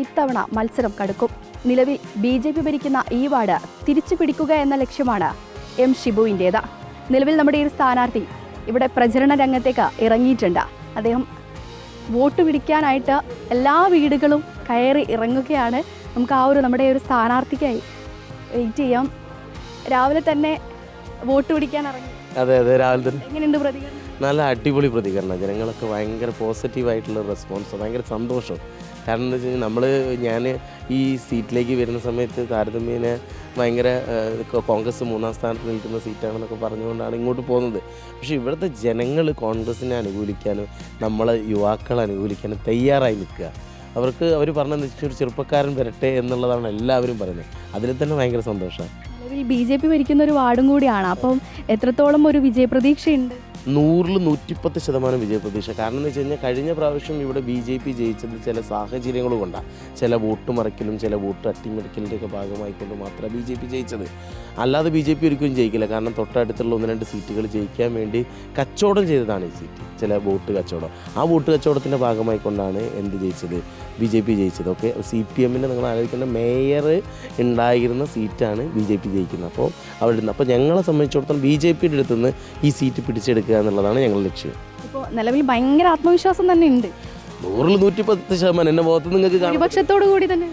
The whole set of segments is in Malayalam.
ഇത്തവണ മത്സരം കടുക്കും. നിലവിൽ BJP ഭരിക്കുന്ന ഈ വാർഡ് തിരിച്ചു പിടിക്കുക എന്ന ലക്ഷ്യമാണ് M. ഷിബുവിൻ്റേത്. നിലവിൽ നമ്മുടെ ഈ സ്ഥാനാർത്ഥി ഇവിടെ പ്രചരണ രംഗത്തേക്ക് ഇറങ്ങിയിട്ടുണ്ട്. അദ്ദേഹം വോട്ട് പിടിക്കാനായിട്ട് എല്ലാ വീടുകളും കയറി ഇറങ്ങുകയാണ്. നമുക്ക് നമ്മുടെ ഒരു സ്ഥാനാർത്ഥിക്കായി വെയിറ്റ് ചെയ്യാം. രാവിലെ തന്നെ വോട്ട് പിടിക്കാൻ ഇറങ്ങി. അതെ രാവിലെ തന്നെ. എങ്ങനെയുണ്ട് പ്രതികരണം? നല്ല അടിപൊളി പ്രതികരണം. ജനങ്ങളൊക്കെ ഭയങ്കര പോസിറ്റീവായിട്ടുള്ള റെസ്പോൺസ്, ഭയങ്കര സന്തോഷം. കാരണം എന്താ വെച്ച് കഴിഞ്ഞാൽ ഞാൻ ഈ സീറ്റിലേക്ക് വരുന്ന സമയത്ത് താരതമ്യേന ഭയങ്കര കോൺഗ്രസ് 3-ാം സ്ഥാനത്ത് നിൽക്കുന്ന സീറ്റാണെന്നൊക്കെ പറഞ്ഞുകൊണ്ടാണ് ഇങ്ങോട്ട് പോകുന്നത്. പക്ഷേ ഇവിടുത്തെ ജനങ്ങൾ കോൺഗ്രസിനെ അനുകൂലിക്കാനും നമ്മളെ യുവാക്കളെ അനുകൂലിക്കാനും തയ്യാറായി നിൽക്കുക. അവർ പറഞ്ഞതെന്ന് വെച്ചാൽ ഒരു ചെറുപ്പക്കാരൻ വരട്ടെ എന്നുള്ളതാണ് എല്ലാവരും പറയുന്നത്. അതിൽ തന്നെ ഭയങ്കര സന്തോഷമാണ്. നിലവിൽ BJP ഭരിക്കുന്ന ഒരു വാർഡും കൂടിയാണ്. അപ്പം എത്രത്തോളം ഒരു വിജയപ്രതീക്ഷയുണ്ട്? 100-110% വിജയപ്രതീക്ഷ. കാരണം എന്ന് വെച്ച് കഴിഞ്ഞാൽ കഴിഞ്ഞ പ്രാവശ്യം ഇവിടെ BJP ജയിച്ചത് ചില സാഹചര്യങ്ങൾ കൊണ്ടാണ്. ചില വോട്ട് മറിക്കലും ചില വോട്ട് അട്ടിമറിക്കലിൻ്റെയൊക്കെ ഭാഗമായിക്കൊണ്ട് മാത്രമേ BJP ജയിച്ചത്. അല്ലാതെ BJP ഒരിക്കലും ജയിക്കില്ല. കാരണം തൊട്ടടുത്തുള്ള 1-2 സീറ്റുകൾ ജയിക്കാൻ വേണ്ടി കച്ചവടം ചെയ്തതാണ് ഈ സീറ്റ്, ചില വോട്ട് കച്ചവടം. ആ വോട്ട് കച്ചവടത്തിൻ്റെ ഭാഗമായിക്കൊണ്ടാണ് ജയിച്ചത്, BJP ജയിച്ചത്. ഓക്കെ, CPMൻ്റെ നിങ്ങൾ ആലോചിക്കേണ്ട മേയർ ഉണ്ടായിരുന്ന സീറ്റാണ് BJP ജയിക്കുന്നത്. അപ്പോൾ ഞങ്ങളെ സംബന്ധിച്ചിടത്തോളം BJPയുടെ അടുത്തുനിന്ന് ഈ സീറ്റ് പിടിച്ചെടുക്കുക എന്നുള്ളതാണ് ഞങ്ങളുടെ ലക്ഷ്യം. ഇപ്പോൾ നിലവിൽ ഭയങ്കര ആത്മവിശ്വാസം തന്നെ ഉണ്ട്. 100-110% എൻ്റെ മുഖത്ത് നിങ്ങൾക്ക് ഭൂരിപക്ഷത്തോടു കൂടി തന്നെ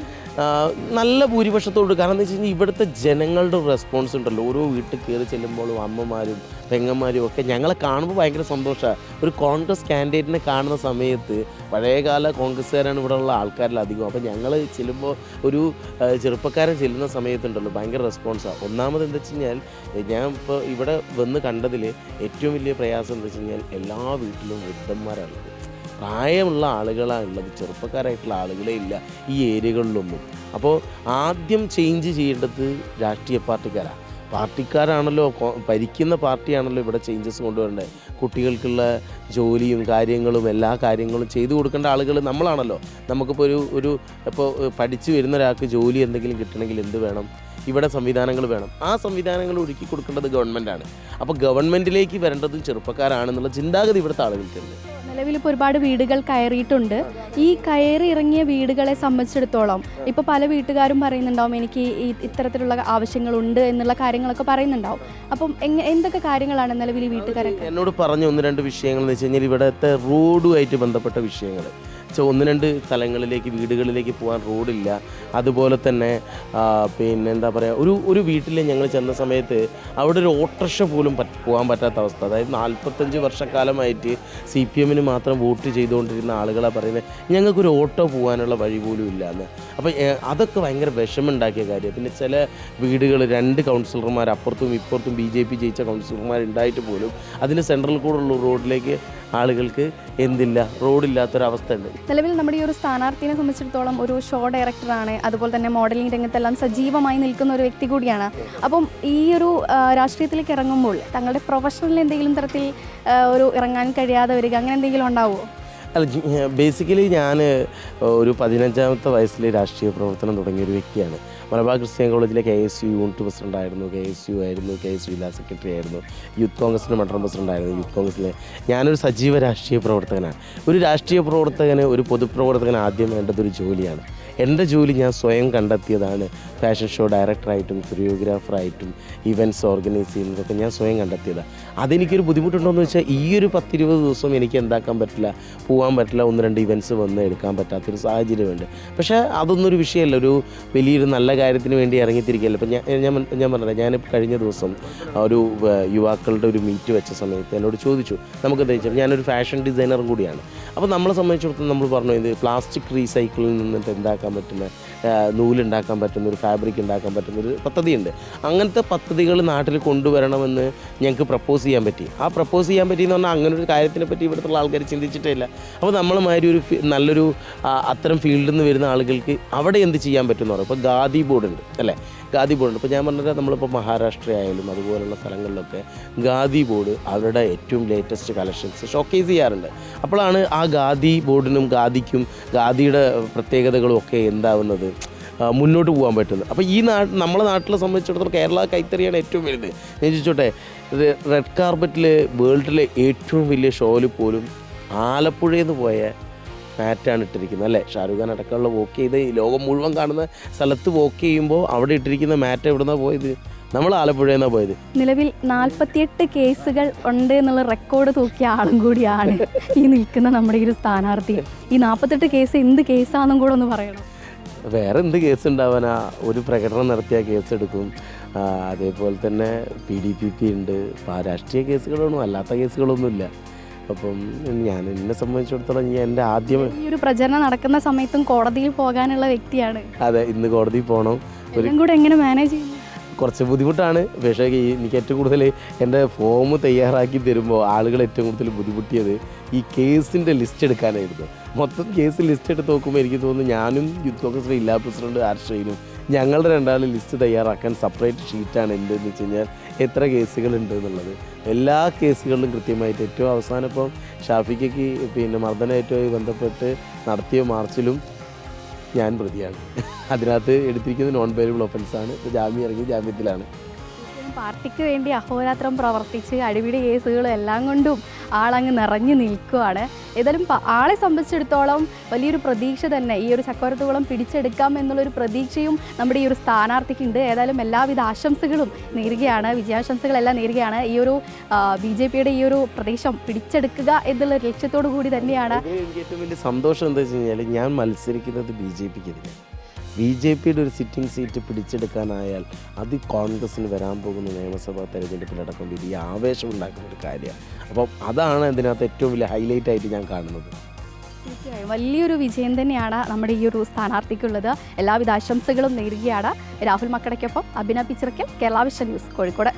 നല്ല ഭൂരിപക്ഷത്തോട്. കാരണം എന്താ വെച്ച് കഴിഞ്ഞാൽ ഇവിടുത്തെ ജനങ്ങളുടെ റെസ്പോൺസ് ഉണ്ടല്ലോ, ഓരോ വീട്ടിൽ കയറി ചെല്ലുമ്പോഴും അമ്മമാരും പെങ്ങന്മാരും ഒക്കെ ഞങ്ങളെ കാണുമ്പോൾ ഭയങ്കര സന്തോഷമാണ്. ഒരു കോൺഗ്രസ് കാൻഡിഡേറ്റിനെ കാണുന്ന സമയത്ത് പഴയകാല കോൺഗ്രസ്സുകാരാണ് ഇവിടെ ഉള്ള ആൾക്കാരിലധികം. അപ്പോൾ ഞങ്ങൾ ചെല്ലുമ്പോൾ ഒരു ചെറുപ്പക്കാരൻ ചെല്ലുന്ന സമയത്തുണ്ടല്ലോ ഭയങ്കര റെസ്പോൺസാണ്. ഒന്നാമത് എന്താ വെച്ച് കഴിഞ്ഞാൽ ഞാൻ ഇപ്പോൾ ഇവിടെ വന്ന് കണ്ടതിൽ ഏറ്റവും വലിയ പ്രയാസം എന്താ വെച്ച് കഴിഞ്ഞാൽ എല്ലാ വീട്ടിലും വൃദ്ധന്മാരാണുള്ളത്, പ്രായമുള്ള ആളുകളാണുള്ളത്, ചെറുപ്പക്കാരായിട്ടുള്ള ആളുകളേ ഇല്ല ഈ ഏരിയകളിലൊന്നും. അപ്പോൾ ആദ്യം ചേഞ്ച് ചെയ്യേണ്ടത് രാഷ്ട്രീയ പാർട്ടിക്കാരാണല്ലോ, ഭരിക്കുന്ന പാർട്ടിയാണല്ലോ ഇവിടെ ചേഞ്ചസ് കൊണ്ടുവരേണ്ടത്. കുട്ടികൾക്കുള്ള ജോലിയും കാര്യങ്ങളും എല്ലാ കാര്യങ്ങളും ചെയ്തു കൊടുക്കേണ്ട ആളുകൾ നമ്മളാണല്ലോ. നമുക്കിപ്പോൾ ഇപ്പോൾ പഠിച്ചു വരുന്ന ഒരാൾക്ക് ജോലി എന്തെങ്കിലും കിട്ടണമെങ്കിൽ എന്ത് വേണം? ഇവിടെ സംവിധാനങ്ങൾ വേണം. ആ സംവിധാനങ്ങൾ ഒരുക്കി കൊടുക്കേണ്ടത് ഗവൺമെൻറ്റാണ്. അപ്പോൾ ഗവൺമെൻറ്റിലേക്ക് വരേണ്ടതും ചെറുപ്പക്കാരാണെന്നുള്ള ചിന്താഗതി ഇവിടുത്തെ ആളുകൾക്കുണ്ട്. നിലവിലിപ്പോൾ ഒരുപാട് വീടുകൾ കയറിയിട്ടുണ്ട്. ഈ കയറി ഇറങ്ങിയ വീടുകളെ സംബന്ധിച്ചിടത്തോളം ഇപ്പോൾ പല വീട്ടുകാരും പറയുന്നുണ്ടാവും എനിക്ക് ഇത്തരത്തിലുള്ള ആവശ്യങ്ങളുണ്ട് എന്നുള്ള കാര്യങ്ങളൊക്കെ പറയുന്നുണ്ടാവും. അപ്പം എന്തൊക്കെ കാര്യങ്ങളാണ് നിലവിൽ ഈ വീട്ടുകാരൊക്കെ എന്നോട് പറഞ്ഞ 1-2 വിഷയങ്ങൾ എന്ന് വെച്ച് കഴിഞ്ഞാൽ ഇവിടുത്തെ റോഡുമായിട്ട് ബന്ധപ്പെട്ട വിഷയങ്ങൾ. 1-2 സ്ഥലങ്ങളിലേക്ക് വീടുകളിലേക്ക് പോകാൻ റോഡില്ല. അതുപോലെ തന്നെ എന്താ പറയുക, ഒരു വീട്ടിൽ ഞങ്ങൾ ചെന്ന സമയത്ത് അവിടെ ഒരു ഓട്ടോറിക്ഷ പോലും പോകാൻ പറ്റാത്ത അവസ്ഥ. അതായത് 45 വർഷക്കാലമായിട്ട് CPMന് മാത്രം വോട്ട് ചെയ്തുകൊണ്ടിരുന്ന ആളുകളാണ് പറയുന്നത് ഞങ്ങൾക്കൊരു ഓട്ടോ പോകാനുള്ള വഴി പോലും ഇല്ല എന്ന്. അപ്പോൾ അതൊക്കെ ഭയങ്കര വിഷമമുണ്ടാക്കിയ കാര്യം. പിന്നെ ചില വീടുകൾ 2 കൗൺസിലർമാർ അപ്പുറത്തും ഇപ്പുറത്തും BJP ജയിച്ച കൗൺസിലർമാരുണ്ടായിട്ട് പോലും അതിന് സെൻട്രൽ കൂടെയുള്ള റോഡിലേക്ക് ആളുകൾക്ക് റോഡില്ലാത്തൊരവസ്ഥ ഉണ്ട്. നിലവിൽ നമ്മുടെ ഈ ഒരു സ്ഥാനാർത്ഥിനെ സംബന്ധിച്ചിടത്തോളം ഒരു ഷോ ഡയറക്ടറാണ്, അതുപോലെ തന്നെ മോഡലിംഗ് രംഗത്തെല്ലാം സജീവമായി നിൽക്കുന്ന ഒരു വ്യക്തി കൂടിയാണ്. അപ്പം ഈ ഒരു രാഷ്ട്രീയത്തിലേക്ക് ഇറങ്ങുമ്പോൾ തങ്ങളുടെ പ്രൊഫഷണൽ എന്തെങ്കിലും തരത്തിൽ ഒരു ഇറങ്ങാൻ കഴിയാതെ വരിക അങ്ങനെ എന്തെങ്കിലും ഉണ്ടാവുമോ? അല്ല, ബേസിക്കലി ഞാൻ ഒരു 15ാമത്തെ വയസ്സിൽ രാഷ്ട്രീയ പ്രവർത്തനം തുടങ്ങിയൊരു വ്യക്തിയാണ്. മലബാർ ക്രിസ്ത്യൻ കോളേജിലെ KSU യൂണിറ്റ് പ്രസിഡൻ്റ് ആയിരുന്നു, KSU ആയിരുന്നു, KSU ജില്ലാ സെക്രട്ടറി ആയിരുന്നു, യൂത്ത് കോൺഗ്രസിൻ്റെ മണ്ഡലം പ്രസിഡൻ്റ് ആയിരുന്നു. യൂത്ത് കോൺഗ്രസിലെ ഞാനൊരു സജീവ രാഷ്ട്രീയ പ്രവർത്തകനാണ്. ഒരു രാഷ്ട്രീയ പ്രവർത്തകന്, ഒരു പൊതുപ്രവർത്തകന് ആദ്യം വേണ്ടതൊരു ജോലിയാണ്. എൻ്റെ ജോലി ഞാൻ സ്വയം കണ്ടെത്തിയതാണ്. ഫാഷൻ ഷോ ഡയറക്ടറായിട്ടും കൊറിയോഗ്രാഫറായിട്ടും ഇവൻറ്റ്സ് ഓർഗനൈസ് ചെയ്യുന്നതൊക്കെ ഞാൻ സ്വയം കണ്ടെത്തിയതാണ്. അതെനിക്കൊരു ബുദ്ധിമുട്ടുണ്ടോയെന്ന് വെച്ചാൽ ഈ ഒരു 10-20 ദിവസം എനിക്ക് എന്താക്കാൻ പറ്റില്ല, പോകാൻ പറ്റില്ല, 1-2 ഇവൻറ്റ്സ് വന്ന് എടുക്കാൻ പറ്റാത്തൊരു സാഹചര്യമുണ്ട്. പക്ഷേ അതൊന്നൊരു വിഷയമല്ല, ഒരു വലിയൊരു നല്ല കാര്യത്തിന് വേണ്ടി ഇറങ്ങിത്തിരിക്കുകയല്ല. ഇപ്പം ഞാൻ പറഞ്ഞത്, ഞാൻ കഴിഞ്ഞ ദിവസം ഒരു യുവാക്കളുടെ ഒരു മീറ്റ് വെച്ച സമയത്ത് എന്നോട് ചോദിച്ചു നമുക്ക് എന്താ, ഞാനൊരു ഫാഷൻ ഡിസൈനറും കൂടിയാണ്. അപ്പോൾ നമ്മളെ സംബന്ധിച്ചിടത്തോളം നമ്മൾ പറഞ്ഞു ഇത് പ്ലാസ്റ്റിക് റീസൈക്കിളിൽ നിന്നിട്ട് എന്താക്കാൻ പറ്റുന്ന നൂലുണ്ടാക്കാൻ പറ്റുന്ന ഒരു ഫാബ്രിക് ഉണ്ടാക്കാൻ പറ്റുന്നൊരു പദ്ധതിയുണ്ട്. അങ്ങനത്തെ പദ്ധതികൾ നാട്ടിൽ കൊണ്ടുവരണമെന്ന് ഞങ്ങൾക്ക് പ്രപ്പോസ് ചെയ്യാൻ പറ്റി. ആ പ്രപ്പോസ് ചെയ്യാൻ പറ്റിയെന്ന് പറഞ്ഞാൽ അങ്ങനെ ഒരു കാര്യത്തിനെ പറ്റി ഇവിടുത്തെ ആൾക്കാർ ചിന്തിച്ചിട്ടേ ഇല്ല. അപ്പോൾ നമ്മളുമാതിരി നല്ലൊരു അത്തരം ഫീൽഡിൽ നിന്ന് വരുന്ന ആളുകൾക്ക് അവിടെ എന്ത് ചെയ്യാൻ പറ്റുമെന്ന് പറയും. ഇപ്പോൾ ഖാദി ബോർഡ് ഉണ്ട് അല്ലേ, ഖാദി ബോർഡ്. ഇപ്പോൾ ഞാൻ പറഞ്ഞത് നമ്മളിപ്പോൾ മഹാരാഷ്ട്ര ആയാലും അതുപോലുള്ള സ്ഥലങ്ങളിലൊക്കെ ഖാദി ബോർഡ് അവരുടെ ഏറ്റവും ലേറ്റസ്റ്റ് കളക്ഷൻസ് ഷോക്കേസ് ചെയ്യാറുണ്ട്. അപ്പോഴാണ് ആ ഖാദി ബോർഡിനും ഖാദിക്കും ഖാദിയുടെ പ്രത്യേകതകളും ഒക്കെ എന്താവുന്നത്, മുന്നോട്ട് പോകാൻ പറ്റുന്നത്. അപ്പോൾ ഈ നമ്മളെ നാട്ടിലെ സംബന്ധിച്ചിടത്തോളം കേരള കൈത്തറിയാണ് ഏറ്റവും വലുത്. ഞാൻ ചോദിച്ചോട്ടെ, റെഡ് കാർപ്പറ്റിൽ വേൾഡിലെ ഏറ്റവും വലിയ ഷോയിൽ പോലും ആലപ്പുഴയിൽ നിന്ന് പോയ മാറ്റാണ് ഇട്ടിരിക്കുന്നത് അല്ലേ? ഷാരൂഖ് ഖാൻ അടക്കമുള്ള വോക്ക് ചെയ്ത് ഈ ലോകം മുഴുവൻ കാണുന്ന സ്ഥലത്ത് വോക്ക് ചെയ്യുമ്പോൾ അവിടെ ഇട്ടിരിക്കുന്ന മാറ്റ് എവിടുന്നാണ് പോയത്? നമ്മൾ ആലപ്പുഴയിൽ നിന്നാണ് പോയത്. നിലവിൽ 48 കേസുകൾ ഉണ്ട് എന്നുള്ള റെക്കോർഡ് തൂക്കിയ ആളും കൂടിയാണ് ഈ നിൽക്കുന്ന നമ്മുടെ ഈ ഒരു സ്ഥാനാർത്ഥി. ഈ 48 കേസ് എന്ത് കേസാണെന്നും കൂടെ ഒന്ന് പറയണം. വേറെ എന്ത് കേസ് ഉണ്ടാവാനാ? ഒരു പ്രകടനം നടത്തിയ കേസ് എടുക്കും. അതേപോലെ തന്നെ PDPP ഉണ്ട്. രാഷ്ട്രീയ കേസുകളൊന്നും അല്ലാത്ത കേസുകളൊന്നുമില്ല. അപ്പം എന്നെ സംബന്ധിച്ചിടത്തോളം എൻ്റെ ആദ്യം ഈ ഒരു പ്രചരണം നടക്കുന്ന സമയത്തും കോടതിയിൽ പോകാനുള്ള വ്യക്തിയാണ്. അതെ, ഇന്ന് കോടതിയിൽ പോകണം. എല്ലാം കൂടെ എങ്ങനെ മാനേജ് ചെയ്യുന്നു? കുറച്ച് ബുദ്ധിമുട്ടാണ്. പക്ഷേ എനിക്ക് ഏറ്റവും കൂടുതൽ എൻ്റെ ഫോം തയ്യാറാക്കി തരുമ്പോൾ ആളുകൾ ഏറ്റവും കൂടുതൽ ബുദ്ധിമുട്ടിയത് ഈ കേസിൻ്റെ ലിസ്റ്റ് എടുക്കാനായിരുന്നു. മൊത്തം കേസ് ലിസ്റ്റ് എടുത്ത് നോക്കുമ്പോൾ എനിക്ക് തോന്നുന്നു ഞാനും യൂത്ത് കോൺഗ്രസ് ജില്ലാ പ്രസിഡന്റ് ആർഷയിലും ഞങ്ങളുടെ രണ്ടാളും ലിസ്റ്റ് തയ്യാറാക്കാൻ സെപ്പറേറ്റ് ഷീറ്റാണ് എന്തെന്ന് വെച്ച് കഴിഞ്ഞാൽ എത്ര കേസുകളുണ്ട് എന്നുള്ളത്. എല്ലാ കേസുകളിലും കൃത്യമായിട്ട് ഏറ്റവും അവസാനം ഇപ്പം ഷാഫിക്കയ്ക്ക് മർദ്ദനേറ്റവുമായി ബന്ധപ്പെട്ട് നടത്തിയ മാർച്ചിലും ഞാൻ പ്രതിയാണ്. അതിനകത്ത് എടുത്തിരിക്കുന്നത് നോൺ ബെയിലബിൾ ഒഫൻസാണ്. ജാമ്യം ഇറങ്ങി ജാമ്യത്തിലാണ്. പാർട്ടിക്ക് വേണ്ടി അഹോരാത്രം പ്രവർത്തിച്ച് അടിപിടി കേസുകളും എല്ലാം കൊണ്ടും ആളങ്ങ് നിറഞ്ഞു നിൽക്കുകയാണ്. ഏതായാലും ആളെ സംബന്ധിച്ചിടത്തോളം വലിയൊരു പ്രതീക്ഷ തന്നെ, ഈ ഒരു ചക്കവരത്തുകുളം പിടിച്ചെടുക്കാം എന്നുള്ളൊരു പ്രതീക്ഷയും നമ്മുടെ ഈ ഒരു സ്ഥാനാർത്ഥിക്കുണ്ട്. ഏതായാലും എല്ലാവിധ ആശംസകളും നേരുകയാണ്, വിജയാശംസകളെല്ലാം നേരുകയാണ്. ഈ ഒരു BJPയുടെ ഈ ഒരു പ്രദേശം പിടിച്ചെടുക്കുക എന്നുള്ള ലക്ഷ്യത്തോടു കൂടി തന്നെയാണ്. എനിക്ക് ഏറ്റവും വലിയ സന്തോഷം എന്താ വെച്ച് കഴിഞ്ഞാൽ ഞാൻ മത്സരിക്കുന്നത് BJPക്കെതിരെ. BJPയുടെ ഒരു സിറ്റിംഗ് സീറ്റ് പിടിച്ചെടുക്കാനായാൽ അത് കോൺഗ്രസ്സിന് വരാൻ പോകുന്ന നിയമസഭാ തെരഞ്ഞെടുപ്പിലടക്കം വലിയ ആവേശം ഉണ്ടാക്കുന്ന ഒരു കാര്യമാണ്. അപ്പം അതാണ് ഇതിനകത്ത് ഏറ്റവും വലിയ ഹൈലൈറ്റ് ആയിട്ട് ഞാൻ കാണുന്നത്. തീർച്ചയായും വലിയൊരു വിജയം തന്നെയാണ് നമ്മുടെ ഈ ഒരു സ്ഥാനാർത്ഥിക്കുള്ളത്. എല്ലാവിധ ആശംസകളും നേരുകയാണ്. രാഹുൽ മക്കടയ്ക്കൊപ്പം അഭിന പിച്ചിറക്കൽ, കേരള വിഷൻ ന്യൂസ്, കോഴിക്കോട്.